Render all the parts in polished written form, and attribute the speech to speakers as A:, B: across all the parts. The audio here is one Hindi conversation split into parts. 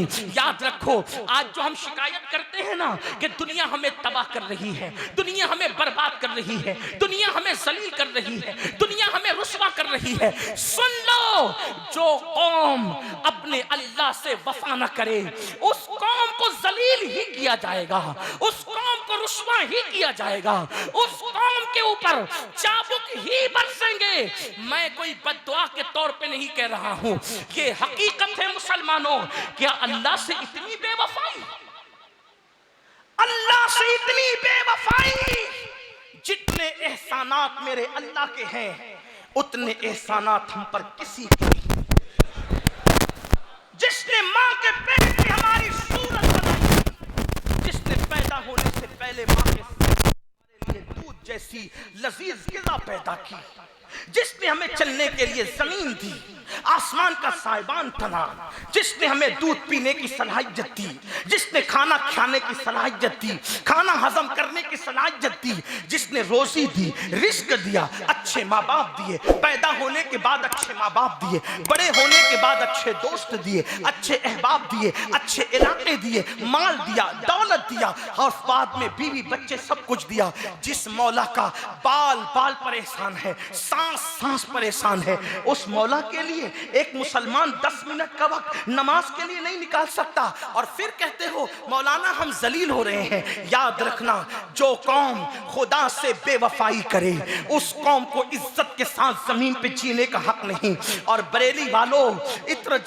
A: नहीं। याद रखो, आज जो हम शिकायत करते हैं ना कि दुनिया हमें तबाह कर रही है, दुनिया हमें बर्बाद कर रही है, दुनिया हमें जलील कर रही है, दुनिया हमें रुस्वा कर रही है, सुन लो, जो कौम अपने अल्लाह से वफा न करे उस कौम को जलील ही किया जाएगा, उस कौम को रुस्वा ही किया जाएगा, उस कौम के ऊपर चाबुक ही बरसेंगे। मैं कोई बद्दुआ के तौर पे नहीं कह रहा हूं, ये हकीकत है मुसलमानों। क्या अल्लाह से इतनी बेवफाई, अल्लाह से इतनी बेवफाई? जितने एहसानात मेरे अल्लाह के हैं उतने एहसानात हम पर किसी के नहीं। जिसने मां के पेट में हमारी सूरत बनाई, जिसने पैदा होने से पहले मां के हमारे लिए दूध जैसी लजीज ग़िज़ा पैदा की, जिसने हमें चलने के लिए जमीन दी, आसमान का साइबान तना, जिसने हमें दूध पीने की सलाहियत दी, जिसने खाना खाने की सलाहियत दी, खाना हजम करने की सलाहियत दी, जिसने रोजी दी, रिस्क दिया, अच्छे माँ बाप दिए, पैदा होने के बाद अच्छे माँ बाप दिए, बड़े होने के बाद अच्छे दोस्त दिए, अच्छे अहबाब दिए, अच्छे इलाके दिए, माल दिया, दौलत दिया और बाद में बीवी बच्चे सब कुछ दिया। जिस मौला का बाल बाल परेशान है, सांस सांस परेशान है, उस मौला के लिए एक मुसलमान 10 मिनट का वक्त नमाज के लिए नहीं निकाल सकता। और फिर कहते हो मौलाना हम जलील हो रहे हैं। याद रखना, जो कौम खुदा से बेवफाई करे उस कौम को इज्जत के साथ जमीन पे जीने का हक नहीं। और बरेली वालों, इत्र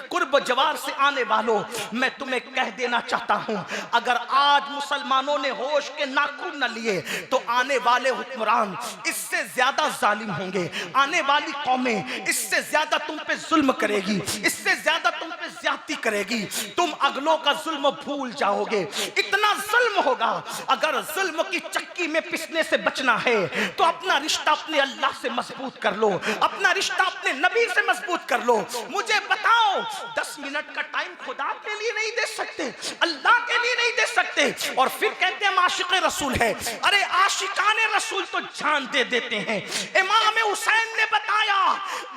A: कुर्ब जवार से आने वालों, मैं तुम्हें कह देना चाहता हूं, अगर आज मुसलमानों ने होश के नाखून न लिए तो आने वाले हुक्मरान इससे ज्यादा जालिम होंगे, आने वाली कौमें इससे ज्यादा तुम पे जुल्म करेगी, इससे ज्यादा तुम पे ज्यादती करेगी, तुम अगलों का जुल्म भूल जाओगे। इतना जुल्म होगा, अगर जुल्म की चक्की में पिसने से बचना है तो अपना रिश्ता अपने अल्लाह से मजबूत कर लो, अपना रिश्ता अपने नबी से मजबूत कर लो। मुझे बताओ, 10 मिनट का टाइम खुदा के लिए नहीं दे सकते, अल्लाह के लिए नहीं दे सकते, और फिर कहते हैं आशिक़ रसूल है। अरे आशिकाने रसूल तो जान दे देते हैं। इमाम हुसैन ने बताया,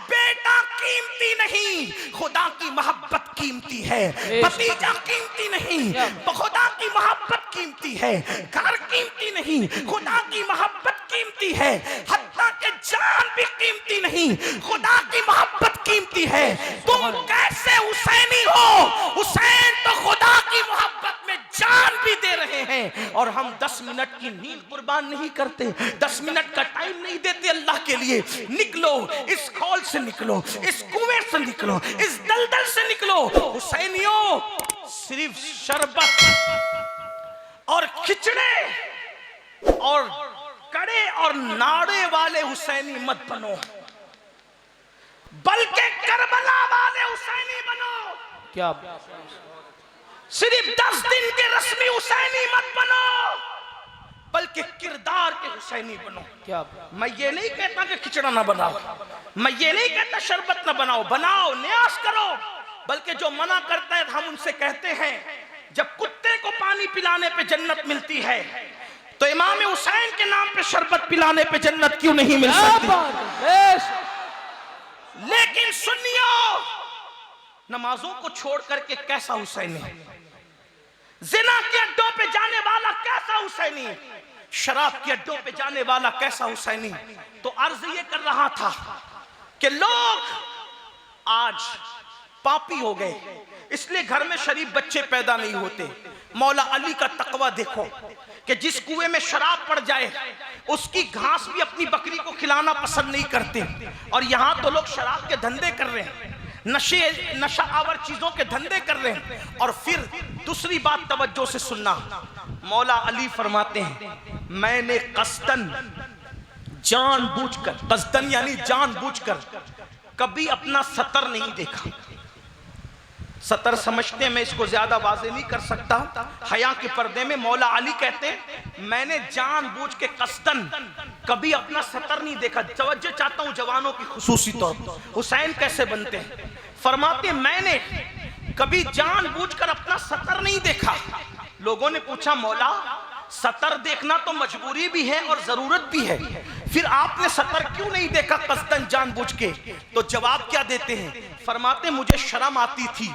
A: बेटा कीमती नहीं, खुदा की मोहब्बत कीमती है, भतीजा कीमती नहीं, खुदा की मोहब्बत कीमती है, घर कीमती नहीं, खुदा की मोहब्बत कीमती है, हत्ता के जान भी कीमती नहीं, खुदा की मोहब्बत कीमती है। तुम कैसे हुसैनी हो? हुसैन तो खुदा की मोहब्बत में जान भी दे रहे हैं, और हम 10 मिनट की नींद कुर्बान नहीं करते, 10 मिनट का टाइम नहीं देते अल्लाह के लिए। निकलो, इस खौल से निकलो, इस कुएं से निकलो, इस दलदल से निकलो। हुसैनियों, सिर्फ शरबत और खिचड़े और कड़े और नाड़े वाले हुसैनी मत बनो, बल्कि करबला वाले हुसैनी बनो। क्या सिर्फ 10 दिन के रस्मी हुसैनी मत बनो, बल्कि किरदार के हुसैनी बनो। क्या मैं ये नहीं कहता कि खिचड़ा ना बनाओ, मैं ये नहीं कहता शरबत ना बनाओ, बनाओ, न्यास करो, बल्कि जो मना करता है हम उनसे कहते हैं, जब कुत्ते को पानी पिलाने पे जन्नत मिलती है तो इमाम हुसैन के नाम पे शरबत पिलाने पे जन्नत क्यों नहीं मिल सकती? लेकिन सुनियो, नमाजों को छोड़ करके कैसा हुसैनी, जिना के अड्डों पे जाने वाला कैसा हुसैनी, शराब के अड्डों पे जाने वाला कैसा हुसैनी। तो अर्ज ये कर रहा था कि लोग आज पापी हो गए, इसलिए घर में शरीफ बच्चे पैदा नहीं होते। मौला अली का तकवा देखो कि जिस कुएं में शराब पड़ जाए उसकी घास भी अपनी बकरी को खिलाना पसंद नहीं करते, और यहाँ तो लोग शराब के धंधे कर रहे हैं, नशा आवर चीजों के धंधे कर रहे हैं। और फिर दूसरी बात तवज्जो से सुनना, मौला अली फरमाते हैं, मैंने कस्तन, जानबूझकर, कस्तन यानी जानबूझकर कभी अपना सतर नहीं देखा। सतर समझते हैं, मैं इसको ज्यादा वाज़ेह नहीं कर सकता, हया के पर्दे में मौला अली कहते हैं, मैंने जानबूझ के कस्तन कभी अपना सतर नहीं देखा। तवज्जो चाहता हूं जवानों की खुसूसी तौर पर, हुसैन कैसे बनते हैं। फरमाते मैंने कभी जानबूझकर अपना सतर नहीं देखा। लोगों ने पूछा, मौला सतर देखना तो मजबूरी भी है और जरूरत भी है, फिर आपने सतर क्यों नहीं देखा कस्तन जानबूझ के? तो जवाब क्या देते हैं, फरमाते मुझे शर्म आती थी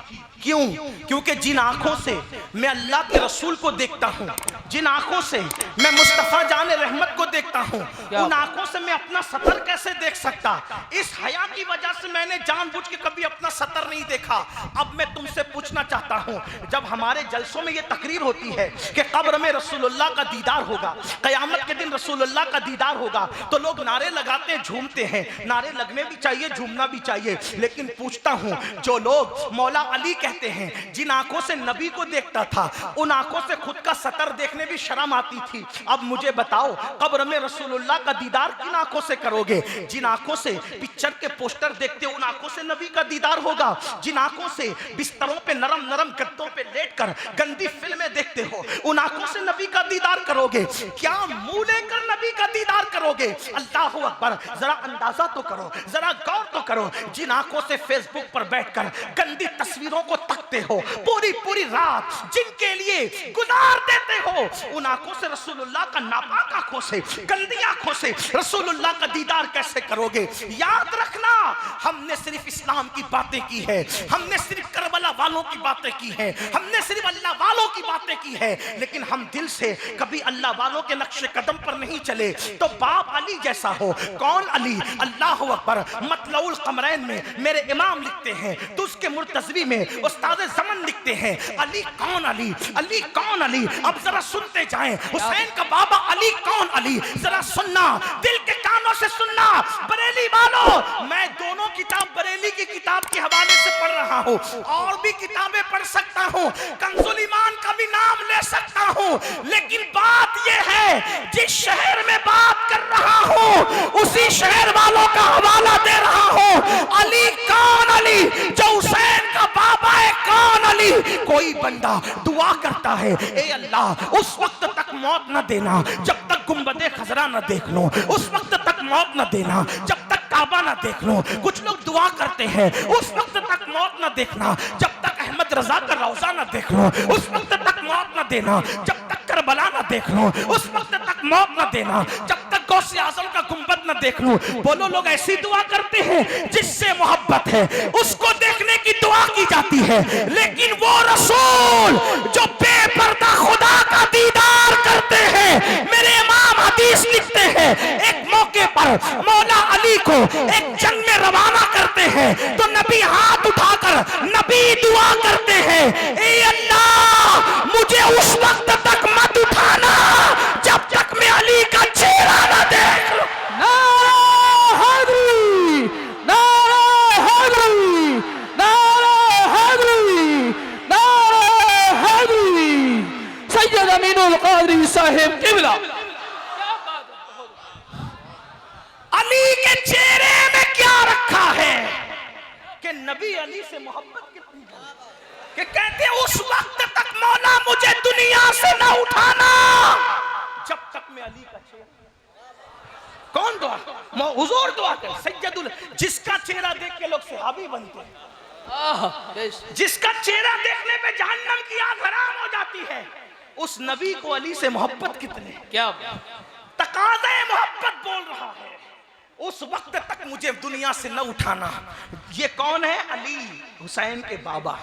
A: क्यों? क्योंकि जिन आंखों से मैं अल्लाह के रसूल को देखता हूँ, जिन आंखों से मैं मुस्तफा जाने रहमत को देखता हूँ, उन आंखों से मैं अपना सतर कैसे देख सकता? इस हया की वजह से मैंने जानबूझ के कभी अपना सतर नहीं देखा। अब मैं तुमसे पूछना चाहता हूँ, जब हमारे जलसों में ये तकरीर होती है कि कब्र में रसूलुल्लाह का दीदार होगा, क़यामत के दिन रसूलुल्लाह का दीदार होगा, तो लोग नारे लगाते हैं, झूमते हैं। नारे लगने भी चाहिए, झूमना भी चाहिए, लेकिन पूछता हूँ, जो लोग मौला अली कहते हैं, जिन आंखों से नबी को देखता था, उन आंखों से खुद का सतर देखने भी शर्म आती थी। अब मुझे बताओ, कब्र में रसूलुल्लाह का दीदार किन आंखों से करोगे? जिन आंखों से पिक्चर के पोस्टर देखते हो, उन आंखों से नबी का दीदार होगा। जिन आंखों से बिस्तरों पे नरम नरम गद्दों पे लेटकर गंदी फिल्में देखते हो, उन आंखों से नबी का दीदार करोगे। क्या मुंह लेकर नबी का दीदार करोगे? अल्लाहु अकबर, जरा अंदाजा तो करो, जरा गौर तो करो। जिन आंखों से फेसबुक पर बैठकर गंदी तस्वीरों को तकते हो, पूरी पूरी रात जिनके लिए गुजार देते हो, उन आंखों से रसूलुल्लाह का नापाक आंखों से, गंदी आंखों से रसूलुल्लाह का दीदार कैसे करोगे? याद रखना, हमने सिर्फ इस्लाम की बातें की है, हमने सिर्फ करबला वालों की बातें की है, हमने सिर्फ अल्लाह वालों की बातें की है, लेकिन हम दिल से कभी अल्लाह वालों के नक्शे कदम पर नहीं चले। तो बाप अली जैसा हो। कौन अली? अल्लाहु अकबर। मतलउल कमरैन में मेरे इमाम लिखते हैं, तो उसके मुर्तज़वी में उस्ताद ज़मन लिखते हैं, अली कौन अली, अली कौन अली। अब जरा सुनते जाएं, हुसैन का बाबा अली कौन अली, जरा सुनना, दिल के कानों से सुनना। बरेली वालों, मैं दोनों किताब बरेली की किताब के हवाले से पढ़ रहा हूँ, और भी किताबें पढ़ सकता हूँ, कंजुल ईमान का भी नाम ले सकता हूँ, लेकिन बात यह है, जिस शहर में बात कर रहा हूँ उसी शहर वालों का हवाला दे रहा हूँ। अली कौन अली? जो हुसैन का बाबा है, कौन अली? कोई बंदा दुआ करता है, ए अल्लाह उस वक्त तक मौत न देना जब तक गुंबदे खजरा न देख लो, उस वक्त तक मौत न देना जब तक काबा न देख लो। कुछ लोग दुआ करते हैं, उस वक्त तक मौत न देखना जब तक अहमद रजा का रोजा न देख लो, उस वक्त तक मौत न देना जब तक करबला न देख लो, उस वक्त तक मौत न देना जब तक गौसे आजम का गुंबद न देख लूं। बोलो, लोग ऐसी दुआ करते हैं जिससे मोहब्बत है, उसको देखने की दुआ की जाती है, लेकिन वो रसूल जो बेपर्दा खुदा का दीदार करते हैं, मेरे इमाम हदीस लिखते हैं, एक मौके पर मौला अली को एक जंग में रवाना करते हैं, तो नबी हाथ उठाकर नबी दुआ करते हैं, ए अल्लाह मुझे उस वक्त तक मत उठाना जब तक मैं अली का चेहरा न देख लूं।
B: नारा हैदरी, नारा हैदरी, नारा हैदरी, नारा हैदरी। सैयद अमीनुल कादरी साहिब किबला।
A: अली के चेहरे में क्या रखा है कि नबी अली से मोहब्बत कितनी है, कि कहते हैं उस वक्त तक मौला मुझे दुनिया से न उठाना जब तक मैं अली का चेहरा। कौन दुआ? हुजूर दुआ कर, सैयदुल, जिसका चेहरा देख के लोग सहाबी बनते हैं, जिसका चेहरा देखने पे जहन्नम की आग हराम हो जाती है, उस नबी को अली से मोहब्बत कितनी, क्या तकाज़े मोहब्बत बोल रहा है। उस वक्त तक मुझे दुनिया से न उठाना। ये कौन है? अली, हुसैन के बाबा।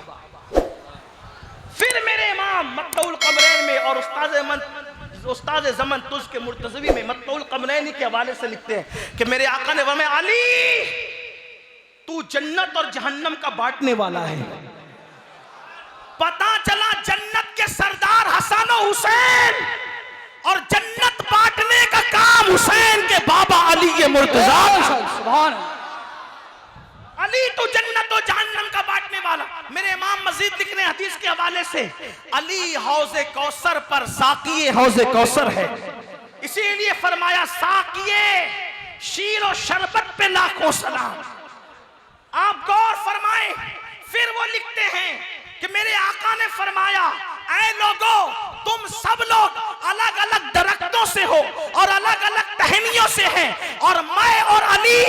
A: फिर मेरे इमाम मतलउल कमरैन में और उस्ताद ज़मन तुझ के मुर्तज़वी में मतलउल कमरैन के हवाले से लिखते हैं कि मेरे आका ने फरमाया, अली तू जन्नत और जहन्नम का बांटने वाला है। पता चला जन्नत के सरदार हसन और हुसैन, और जन्नत बांटने का काम हुसैन के बाबा अली के मुर्तज़ा।
B: सुभान अल्लाह।
A: अली तो जन्नत और जहन्नम का बांटने वाला। मेरे इमाम मजीद लिख रहे हैं हदीस के हवाले से, अली हौज़े कौसर पर साक़िए हौज़े कौसर है, इसीलिए फरमाया साक़िए शीर और शरबत पे लाखों सलाम। आप गौर फरमाएं। फिर वो लिखते हैं कि मेरे आका ने फरमाया, ऐ लोगों, तुम सब लोग अलग अलग दरख्तों से हो और अलग अलग टहनियों से हैं, और मैं और अली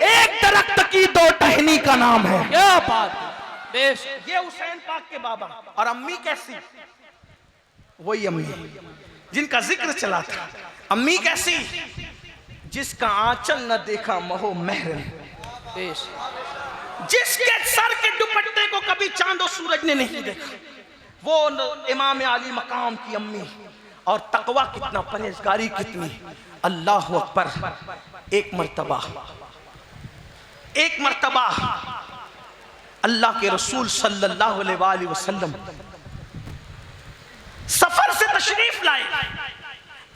A: एक दरख्त की दो टहनी का नाम है।
B: क्या बात है।
A: ये हुसैन पाक के बाबा। और अम्मी कैसी? वही अम्मी जिनका जिक्र चला था। अम्मी कैसी? जिसका आंचल न देखा महो महरम, जिसके सर के दुपट्टे को कभी चांद और सूरज ने नहीं देखा, वो इमाम आली मकाम की अम्मी। और तकवा कितना, परहेजगारी कितनी। अल्लाह अकबर। एक मर्तबा अल्लाह के रसूल सल्लल्लाहु अलैहि वसल्लम सफर से तशरीफ लाए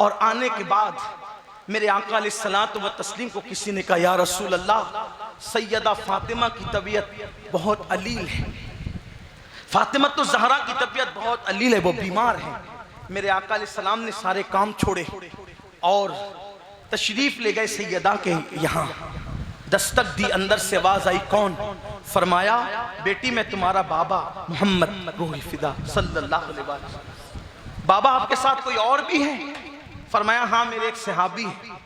A: और आने के बाद मेरे आका अलैहिस्सलातु व तस्लीम को किसी ने कहा, या रसूल अल्लाह, सैयदा फातिमा की तबीयत बहुत अलील है। फातिमा तो ज़हरा की तबीयत बहुत अलील है, वो बीमार है। मेरे आका अलैहिस्सलाम ने सारे काम छोड़े और तशरीफ ले गए सैयदा के यहाँ। दस्तक दी, अंदर से आवाज आई, कौन? फरमाया, बेटी मैं तुम्हारा बाबा मोहम्मद रूह फिदा सल्लल्लाहु अलैहि वसल्लम। बाबा आपके साथ कोई और भी है? फरमाया, हाँ मेरे एक सहाबी है।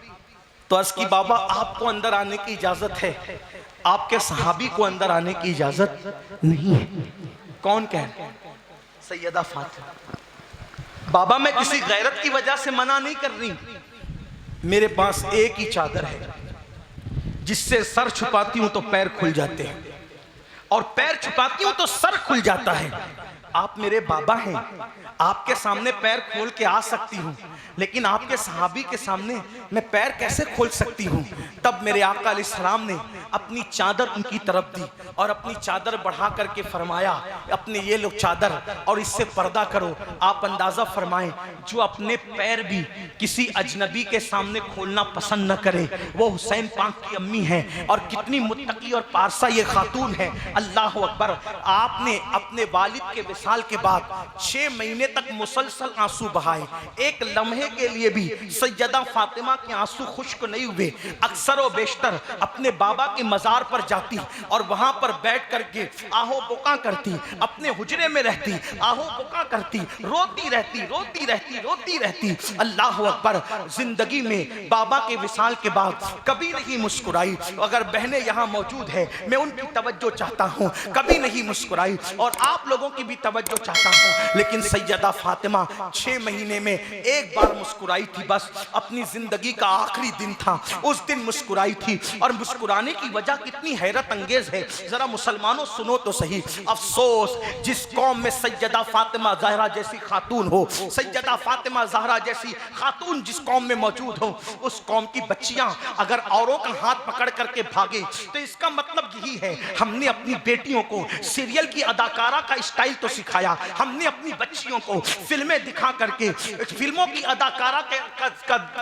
A: तो अर्ज़ की, बाबा आपको अंदर आने की इजाजत है, आपके सहाबी को अंदर आने की इजाजत नहीं है। कौन कह रहे? सैयदा फातिमा। बाबा मैं किसी गैरत की वजह से मना नहीं कर रही, मेरे पास एक ही चादर है जिससे सर छुपाती हूं तो पैर खुल जाते हैं, और पैर छुपाती हूं तो सर खुल जाता है। आप मेरे बाबा हैं, आपके सामने पैर खोल के आ सकती हूँ, लेकिन आपके सहाबी के सामने मैं पैर कैसे खोल सकती हूँ? तब मेरे आका अलैहिस्सलाम ने अपनी चादर उनकी तरफ दी और अपनी चादर बढ़ा करके फरमाया, अपने ये लो चादर और इससे पर्दा करो। आप अंदाज़ा फरमाएं, जो अपने पैर भी किसी अजनबी के सामने खोलना पसंद न करे, वो हुसैन पाक की अम्मी है। और कितनी मुत्तकी और पारसा ये खातून है। अल्लाह अकबर। आपने अपने वालिद के विसाल के बाद 6 महीने तक मुसलसल आंसू बहाए, एक लम्हे के लिए भी सैयदा फातिमा के आंसू खुश्क नहीं हुए। अक्सर व बेशतर अपने बाबा के मजार पर जाती और वहां पर बैठ करके आहो बोका करती, अपने हुजरे में रहती, आहो बोका करती, रोती रहती। अल्लाह अकबर। जिंदगी में बाबा के विसाल के बाद कभी नहीं मुस्कुराई। अगर बहनें यहाँ मौजूद है, मैं उनकी तवज्जो चाहता हूँ, कभी नहीं मुस्कुराई, और आप लोगों की भी तवज्जो चाहता हूँ। लेकिन सैयदा फातिमा 6 महीने में एक बार मुस्कुराई थी, बस अपनी जिंदगी का आखिरी दिन था, उस दिन मुस्कुराई थी। और मुस्कुराने की वजह कितनी हैरत अंगेज है, जरा मुसलमानों सुनो तो सही। अफसोस, जिस कौम में सैयदा फातिमा ज़हरा जैसी खातून हो, सैयदा फातिमा ज़हरा जैसी खातून जिस कौम में मौजूद हो, उस कौम की बच्चियां अगर औरों का हाथ पकड़ करके भागे तो इसका मतलब यही है, हमने अपनी बेटियों को सीरियल की अदाकारा का स्टाइल तो सिखाया, हमने अपनी बच्चियों को फिल्में दिखा करके फिल्मों की अदाकारा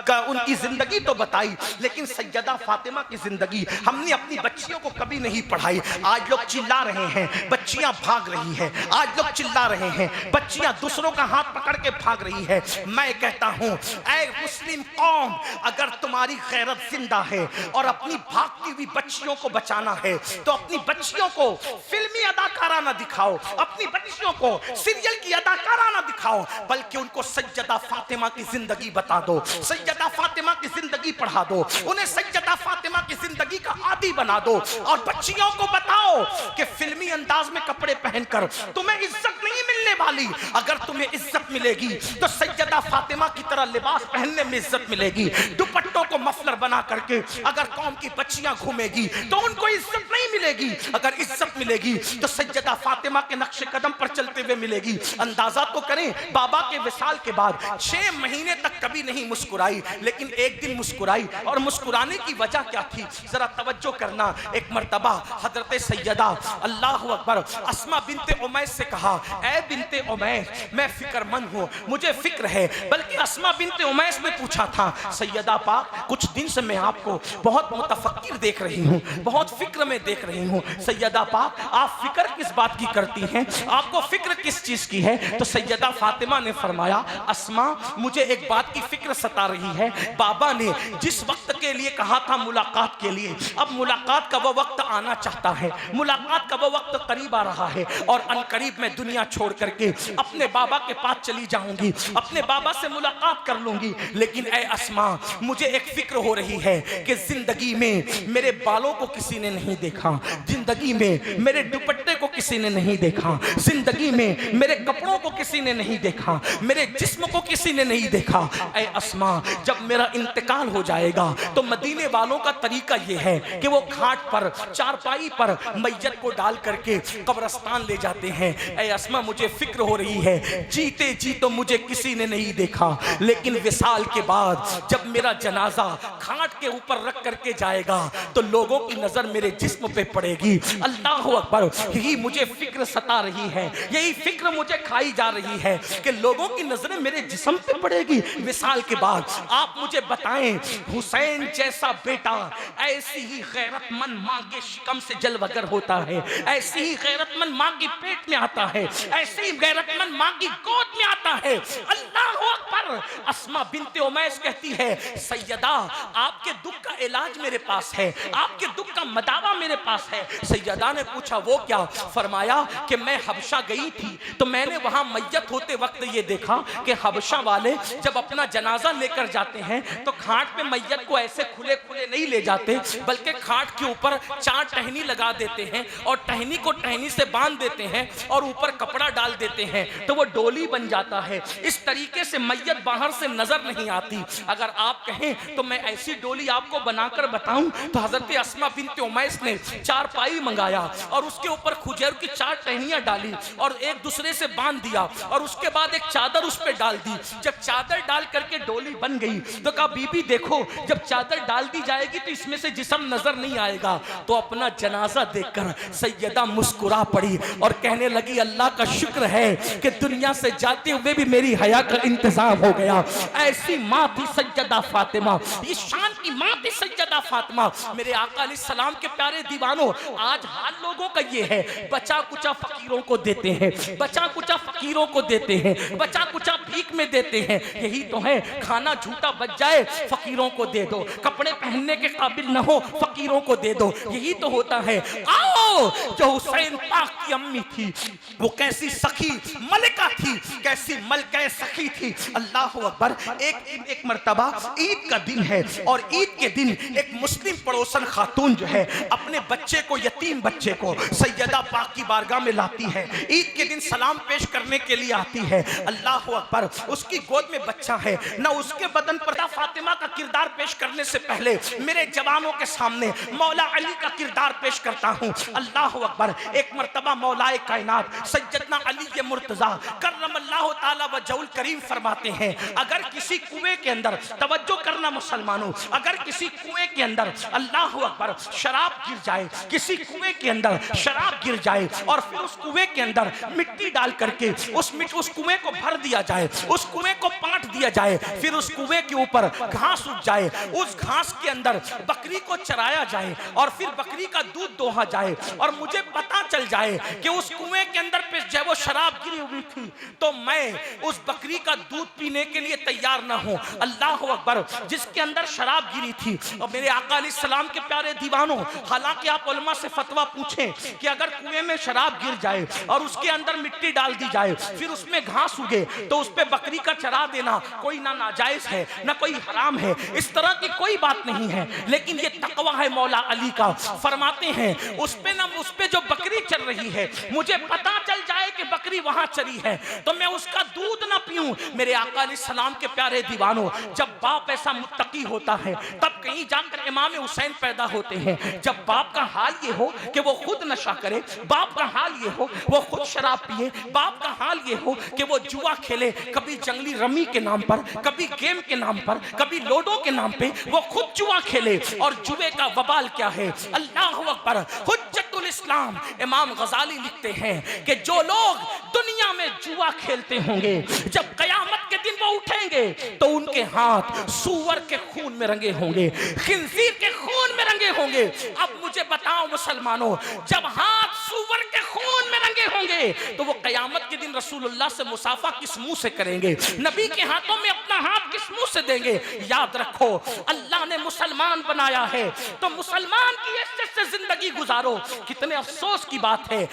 A: का उनकी जिंदगी तो बताई, लेकिन सैयदा फातिमा की जिंदगी हमने अपनी बच्चियों को कभी नहीं पढ़ाई। आज लोग चिल्ला रहे हैं, बच्चियां भाग रही हैं, आज लोग चिल्ला रहे हैं, बच्चियां दूसरों का हाथ पकड़ के भाग रही है। मैं कहता हूं, ऐ मुस्लिम कौम, अगर तुम्हारी गैरत जिंदा है और अपनी भागती हुई बच्चियों को बचाना है, तो अपनी बच्चियों को फिल्मी अदाकारा ना दिखाओ, अपनी बच्चियों को सीरियल की अदाकारा ना दिखाओ, बल्कि उनको सैयदा फातिमा की जिंदगी बता दो, सैयदा फातिमा की जिंदगी पढ़ा दो, उन्हें सैयदा फातिमा की जिंदगी का आदी बना दो। और बच्चियों को बताओ कि फिल्मी अंदाज में कपड़े पहनकर तुम्हें इज्जत नहीं मिलने वाली, अगर तुम्हें इज्जत मिलेगी तो सैयदा फातिमा की तरह लिबास पहनने में इज्जत मिलेगी। दुपट्टों को मफलर बना करके अगर कौम की बच्चियां घूमेगी तो उनको इज्जत नहीं मिलेगी, अगर इज्जत मिलेगी तो सैयदा फातिमा के नक्शे कदम पर चलते हुए मिलेगी। अंदाजा तो करें, बाबा के विसाल के बाद 6 महीने तक कभी नहीं मुस्कुराई, लेकिन एक दिन मुस्कुराई। और मुस्कुराने की वजह क्या थी, जरा तवज्जो करना। एक मर्तबा हजरत सैयदा अल्लाह अकबर अस्मा बिनते उमैस से कहा, ऐ बिनते उमैस, मैं फिक्रमंद हूँ, मुझे फिक्र है। बल्कि अस्मा बिनते उमैस ने पूछा था, सैयदा पाक कुछ दिन से मैं आपको बहुत मुतफक्किर देख रही हूँ, बहुत फिक्र में देख रही हूँ, सैयदा पाक आप फिक्र किस बात की करती हैं, आपको फिक्र किस चीज की है? तो सैयदा फातिमा ने फरमाया, अस्मा मुझे एक बात की फिक्र सता रही है, बाबा ने जिस वक्त के लिए कहा था मुलाकात के लिए, अब मुलाकात का वो वक्त आना चाहता है, मुलाकात का वो वक्त करीब आ रहा है, और अनकरीब मैं दुनिया छोड़ करके अपने बाबा के पास चली जाऊंगी, अपने बाबा से मुलाकात कर लूंगी। लेकिन ऐ अस्मा, मुझे एक फिक्र हो रही है कि जिंदगी में मेरे बालों को किसी ने नहीं देखा, जिंदगी में मेरे दुपट्टे को किसी ने नहीं देखा, जिंदगी में मेरे कपड़ों को किसी ने नहीं देखा, मेरे जिस्म को किसी ने नहीं देखा। ऐ अस्मा, जब मेरा इंतकाल हो जाएगा तो मदीने वालों का तरीका यह है कि वो घाट पर चारपाई पर मैयत को डाल करके कब्रिस्तान ले जाते हैं। ऐ अस्मा, मुझे फिक्र हो रही है, जीते जी तो मुझे किसी ने नहीं देखा, लेकिन विसाल के बाद जब मेरा जनाजा घाट के ऊपर रख करके जाएगा तो लोगों की नजर मेरे जिस्म पे पड़ेगी। अल्लाह अकबर, यही मुझे फिक्र सता रही है, यही फिक्र मुझे खाई जा रही है कि लोगों की नजरें मेरे जिस्म पे पड़ेगी विसाल के बाद। आप मुझे बताएं, हुसैन जैसा बेटा ऐसी ही गैरतमंद माँ के शिकम से जलवगर होता है, ऐसी ही गैरतमंद माँ की पेट में आता है, ऐसी ही गैरतमंद माँ की गोद में आता है। अल्लाह अकबर। अस्मा बिनते उमैस कहती है, सैयदा आपके दुख का इलाज मेरे पास है, आपके दुख का मदावा मेरे पास है। सैयदा ने पूछा वो क्या? फरमाया कि मैं हबशा गई थी तो मैंने वहां मैयत होते वक्त ये देखा कि हबशा वाले जब अपना जनाजा लेकर जाते हैं तो खाट पे मैयत को ऐसे खुले खुले नहीं ले जाते, बल्कि खाट के ऊपर 4 टहनी लगा देते हैं और टहनी को टहनी से बांध देते हैं और ऊपर कपड़ा डाल देते हैं तो वो डोली बन जाता है। इस तरीके से मैयत बाहर से नजर नहीं आती। अगर आप कहें तो मैं ऐसी डोली आपको बनाकर बताऊं तो हजरत अस्मा बिनते उमैस ने 4 पाई मंगाया और उसके ऊपर खुजर की 4 टहनियां डाली और एक दूसरे से बांध दिया और उसके बाद एक चादर उस पर डाल दी। जब चादर डाल करके डोली बन गई तो कहा बीबी देखो, जब चादर डाल दी जाएगी तो इसमें से जिस्म नजर नहीं आएगा। तो अपना जनाजा देखकर सैयदा मुस्कुरा पड़ी और कहने लगी, अल्लाह का शुक्र है कि दुनिया से जाते हुए भी मेरी हया का इंतजाम हो गया। ऐसी माँ थी सैयदा फातिमा, ये शान की माँ थी सैयदा फातिमा। मेरे आका अलैहिस्सलाम के प्यारे दीवानों, आज हाल लोगों का ये है, बचा कुचा फकीरों को देते हैं, बचा कुचा फकीरों को देते हैं, बचा कुचा भीख में देते हैं। यही तो है, खाना झूठा बच जाए फकीरों को दे दो, कपड़े पहनने के काबिल न हो फकीरों को दे दो, यही तो होता है। आओ, जो हुसैन पाक की अम्मी थी वो कैसी सखी मलिका थी, कैसी मलका सखी थी। अल्लाह अकबर। एक मर्तबा ईद का दिन है और ईद के दिन एक मुस्लिम पड़ोसन खातून जो है अपने बच्चे को, यतीम बच्चे को सैयदा पाक की बारगाह में लाती है। ईद के दिन सलाम पेश करने के लिए आती है। अल्लाह अकबर। उसकी गोद में बच्चा है, ना उसके बदन पर फातिमा का किरदार पेश करने से पहले मेरे जवानों के सामने मौला अली का किरदार पेश करता हूँ। अल्लाह अकबर। एक मर्तबा मौलाए कायनात सैयदना अली मुर्तजा करमल्लाहु ताला वजहुल करीम फरमाते हैं, अगर किसी कुएं के अंदर, तवज्जो करना मुसलमानों, अगर किसी कुएं के अंदर अल्लाह अकबर शराब गिर जाए, किसी कुएं के अंदर शराब गिर जाए और फिर उस कुएं के अंदर मिट्टी डाल करके उस कुएं को भर दिया जाए, उस कुएं को पाट दिया जाए, फिर उस कुएं के ऊपर घास उग जाए, उस घास के अंदर बकरी को चराया जाए और फिर बकरी का दूध दोहा जाए और मुझे पता चल जाए कि उस कुएं के अंदर पे जब वो शराब गिरी हुई थी तो मैं उस बकरी का दूध पीने के लिए तैयार ना हूं। अल्लाह अकबर। जिसके अंदर शराब गिरी थी, और मेरे आका अलैहिस्सलाम के प्यारे दीवानों, हालांकि आप उलमा से फतवा पूछें कि अगर कुएं में शराब गिर जाए और उसके अंदर मिट्टी डाल दी जाए, फिर उसमें घास उगे, तो उस पे बकरी का चरा देना कोई ना नाजायज है ना कोई हराम है, इस तरह की कोई बात नहीं है। लेकिन ये तकवा है मौला अली का। फरमाते हैं उस पे जो बकरी चल रही है, मुझे पता चल जाए कि बकरी वहां चरी है तो मैं उसका दूध ना पीऊं। मेरे आका अलैहिस्सलाम के प्यारे दीवानों, जब बाप ऐसा मुत्तकी होता है तब कहीं जाकर इमाम हुसैन पैदा होते हैं। जब बाप का हाल ये हो कि वो खुद नशा करे, बाप का हाल ये हो वो खुद शराब पिए, बाप का हाल ये हो कि वो जुआ खेले, कभी जंगली रमी के नाम पर, कभी गेम के नाम पर, कभी लोडो के नाम पे वो खुद जुआ खेले, और जुए का वबाल क्या है। अल्लाह अकबर। हुज्जतुल इस्लाम इमाम गजाली लिखते हैं कि जो लोग दुनिया में जुआ खेलते होंगे, जब कयामत के दिन वो उठेंगे तो उनके हाथ सूअर के खून में रंगे होंगे, खिंजीर के खून में रंगे होंगे। अब मुझे बताओ मुसलमानों, जब हाथ सूअर के खून में रंगे होंगे तो वो कयामत के दिन रसूलुल्लाह से मुसाफा किस मुंह से करेंगे, नबी के हाथों में अपना हाथ किस मुंह से देंगे। याद रखो, अल्लाह ने मुसलमान बनाया है तो मुसलमान की इज्जत से जिंदगी गुजारो। कितने अफसोस की बात है,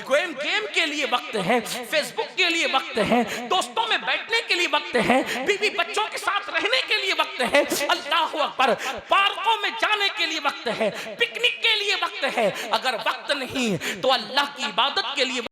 A: गेम के लिए वक्त है, फेसबुक के लिए वक्त है, दोस्तों में बैठने के लिए वक्त है, बीवी बच्चों के साथ रहने के लिए वक्त है, अल्लाह अकबर, पार्कों में जाने के लिए वक्त है, पिकनिक के लिए वक्त वक्त है, अगर वक्त नहीं तो अल्लाह की इबादत के लिए